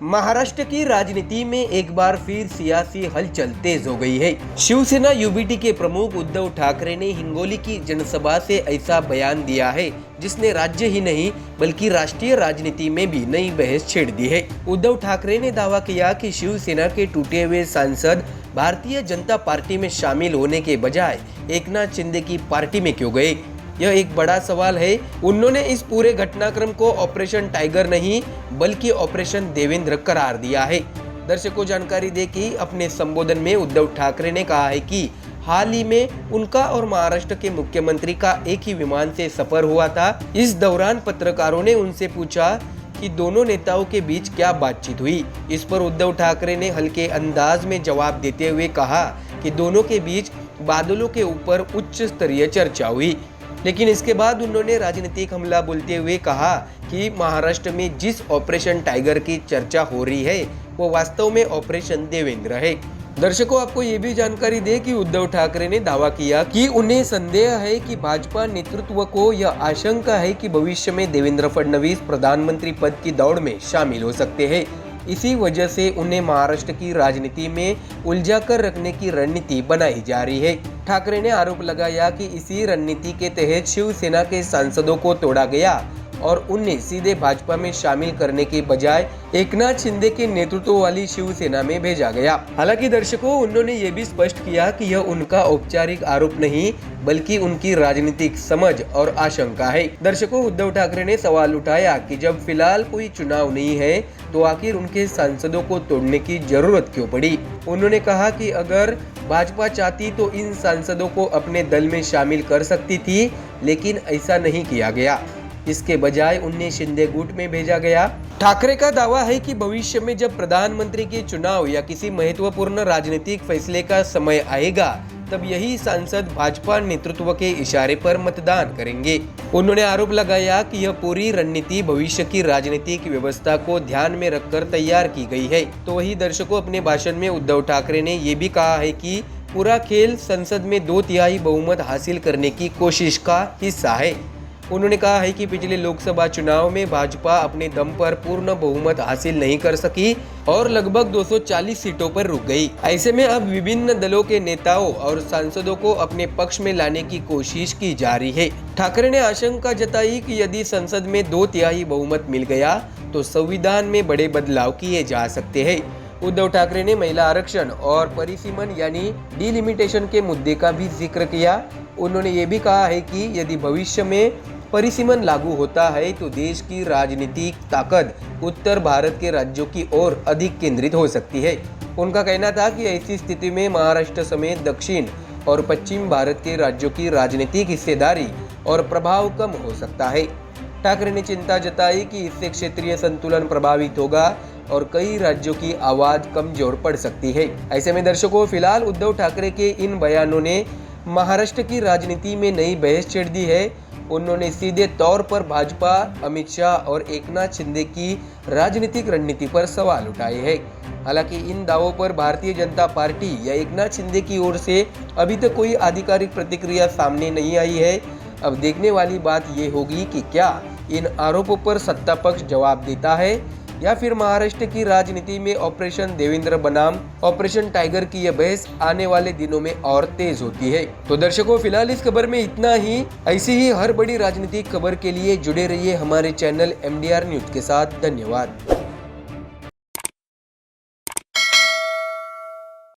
महाराष्ट्र की राजनीति में एक बार फिर सियासी हलचल तेज हो गई है। शिवसेना यूबीटी के प्रमुख उद्धव ठाकरे ने हिंगोली की जनसभा से ऐसा बयान दिया है जिसने राज्य ही नहीं बल्कि राष्ट्रीय राजनीति में भी नई बहस छेड़ दी है। उद्धव ठाकरे ने दावा किया कि शिवसेना के टूटे हुए सांसद भारतीय जनता पार्टी में शामिल होने के बजाय एकनाथ शिंदे की पार्टी में क्यों गए, यह एक बड़ा सवाल है। उन्होंने इस पूरे घटनाक्रम को ऑपरेशन टाइगर नहीं बल्कि ऑपरेशन देवेंद्र करार दिया है। दर्शकों जानकारी दे कि अपने संबोधन में उद्धव ठाकरे ने कहा है कि हाल ही में उनका और महाराष्ट्र के मुख्यमंत्री का एक ही विमान से सफर हुआ था। इस दौरान पत्रकारों ने उनसे पूछा कि दोनों नेताओं के बीच क्या बातचीत हुई। इस पर उद्धव ठाकरे ने हल्के अंदाज में जवाब देते हुए कहा कि दोनों के बीच बादलों के ऊपर उच्च स्तरीय चर्चा हुई, लेकिन इसके बाद उन्होंने राजनीतिक हमला बोलते हुए कहा कि महाराष्ट्र में जिस ऑपरेशन टाइगर की चर्चा हो रही है वो वास्तव में ऑपरेशन देवेंद्र है। दर्शकों आपको ये भी जानकारी दे कि उद्धव ठाकरे ने दावा किया कि उन्हें संदेह है कि भाजपा नेतृत्व को यह आशंका है कि भविष्य में देवेंद्र फडणवीस प्रधानमंत्री पद की दौड़ में शामिल हो सकते हैं। इसी वजह से उन्हें महाराष्ट्र की राजनीति में उलझा कर रखने की रणनीति बनाई जा रही है। ठाकरे ने आरोप लगाया कि इसी रणनीति के तहत शिवसेना के सांसदों को तोड़ा गया और उन्हें सीधे भाजपा में शामिल करने के बजाय एकनाथ शिंदे के नेतृत्व वाली शिवसेना में भेजा गया। हालांकि दर्शकों उन्होंने ये भी स्पष्ट किया कि यह उनका औपचारिक आरोप नहीं बल्कि उनकी राजनीतिक समझ और आशंका है। दर्शकों उद्धव ठाकरे ने सवाल उठाया कि जब फिलहाल कोई चुनाव नहीं है तो आखिर उनके सांसदों को तोड़ने की जरूरत क्यों पड़ी। उन्होंने कहा कि अगर भाजपा चाहती तो इन सांसदों को अपने दल में शामिल कर सकती थी, लेकिन ऐसा नहीं किया गया। इसके बजाय उन्हें शिंदे गुट में भेजा गया। ठाकरे का दावा है कि भविष्य में जब प्रधानमंत्री के चुनाव या किसी महत्वपूर्ण राजनीतिक फैसले का समय आएगा तब यही सांसद भाजपा नेतृत्व के इशारे पर मतदान करेंगे। उन्होंने आरोप लगाया कि यह पूरी रणनीति भविष्य की राजनीतिक व्यवस्था को ध्यान में रखकर तैयार की गई है। तो वही दर्शकों अपने भाषण में उद्धव ठाकरे ने ये भी कहा है कि पूरा खेल संसद में 2/3 बहुमत हासिल करने की कोशिश का हिस्सा है। उन्होंने कहा है कि पिछले लोकसभा चुनाव में भाजपा अपने दम पर पूर्ण बहुमत हासिल नहीं कर सकी और लगभग 240 सीटों पर रुक गई। ऐसे में अब विभिन्न दलों के नेताओं और सांसदों को अपने पक्ष में लाने की कोशिश की जा रही है। ठाकरे ने आशंका जताई कि यदि संसद में 2/3 बहुमत मिल गया तो संविधान में बड़े बदलाव किए जा सकते हैं। उद्धव ठाकरे ने महिला आरक्षण और परिसीमन यानी डिलिमिटेशन के मुद्दे का भी जिक्र किया। उन्होंने ये भी कहा है कि यदि भविष्य में परिसीमन लागू होता है तो देश की राजनीतिक ताकत उत्तर भारत के राज्यों की ओर अधिक केंद्रित हो सकती है। उनका कहना था कि ऐसी स्थिति में महाराष्ट्र समेत दक्षिण और पश्चिम भारत के राज्यों की राजनीतिक हिस्सेदारी और प्रभाव कम हो सकता है। ठाकरे ने चिंता जताई कि इससे क्षेत्रीय संतुलन प्रभावित होगा और कई राज्यों की आवाज कमजोर पड़ सकती है। ऐसे में दर्शकों फिलहाल उद्धव ठाकरे के इन बयानों ने महाराष्ट्र की राजनीति में नई बहस छेड़ दी है। उन्होंने सीधे तौर पर भाजपा, अमित शाह और एकनाथ शिंदे की राजनीतिक रणनीति पर सवाल उठाए हैं। हालांकि इन दावों पर भारतीय जनता पार्टी या एकनाथ शिंदे की ओर से अभी तक कोई आधिकारिक प्रतिक्रिया सामने नहीं आई है। अब देखने वाली बात ये होगी कि क्या इन आरोपों पर सत्ता पक्ष जवाब देता है या फिर महाराष्ट्र की राजनीति में ऑपरेशन देवेंद्र बनाम ऑपरेशन टाइगर की यह बहस आने वाले दिनों में और तेज होती है। तो दर्शकों फिलहाल इस खबर में इतना ही। ऐसी ही हर बड़ी राजनीतिक खबर के लिए जुड़े रहिए हमारे चैनल MDR न्यूज के साथ। धन्यवाद।